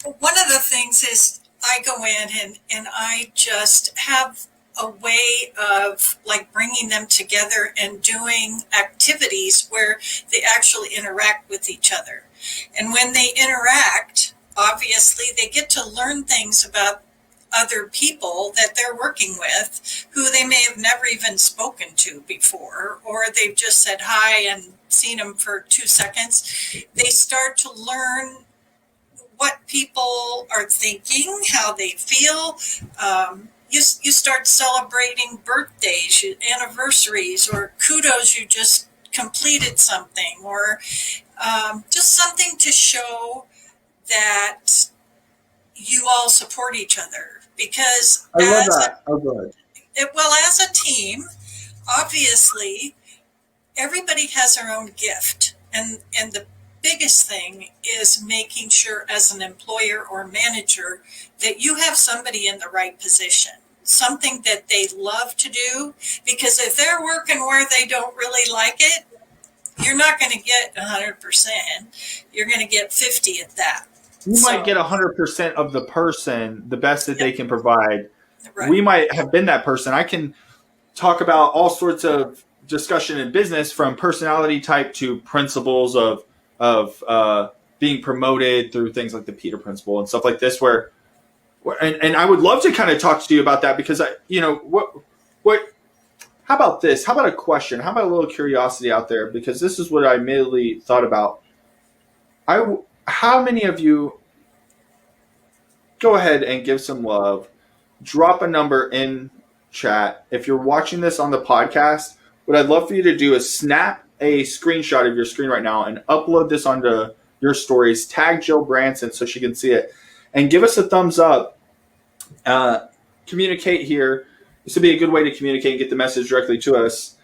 One of the things is I go in and I just have a way of like bringing them together and doing activities where they actually interact with each other. And when they interact, obviously they get to learn things about other people that they're working with who they may have never even spoken to before, or they've just said hi and seen them for 2 seconds. They start to learn what people are thinking, how they feel. You start celebrating birthdays, anniversaries, or kudos you just completed something, or just something to show that you all support each other. Because I love that. Oh, good. as a team, obviously everybody has their own gift, and the biggest thing is making sure as an employer or manager that you have somebody in the right position, something that they love to do, because if they're working where they don't really like it, you're not going to get 100%. You're going to get 50 at that. You might get So, 100% of the person, the best that they yep, can provide. right. We might have been that person. I can talk about all sorts of discussion in business, from personality type to principles of being promoted through things like the Peter Principle and stuff like this. And I would love to kind of talk to you about that, because what how about this? How about a question? How about a little curiosity out there? Because this is what I immediately thought about. How many of you, go ahead and give some love? Drop a number in chat. If you're watching this on the podcast, what I'd love for you to do is snap a screenshot of your screen right now and upload this onto your stories. Tag Jill Branson so she can see it, and give us a thumbs up. Communicate here. This would be a good way to communicate and get the message directly to us.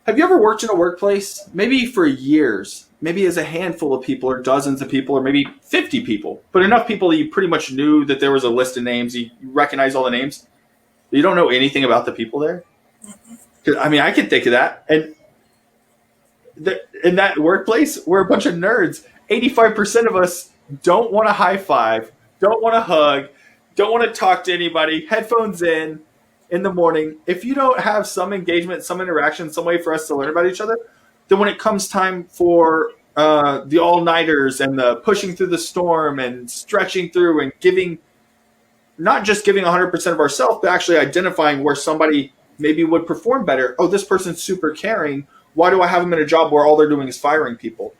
Have you ever worked in a workplace, maybe for years, maybe as a handful of people or dozens of people or maybe 50 people, but enough people that you pretty much knew that there was a list of names, you recognize all the names, you don't know anything about the people there? I mean, I can think of that. And in that workplace, we're a bunch of nerds. 85% of us don't want to high five, don't want to hug, don't want to talk to anybody, headphones in the morning. If you don't have some engagement, some interaction, some way for us to learn about each other, then when it comes time for the all-nighters and the pushing through the storm and stretching through and giving, not just giving 100% of ourselves, but actually identifying where somebody maybe would perform better. Oh, this person's super caring. Why do I have them in a job where all they're doing is firing people?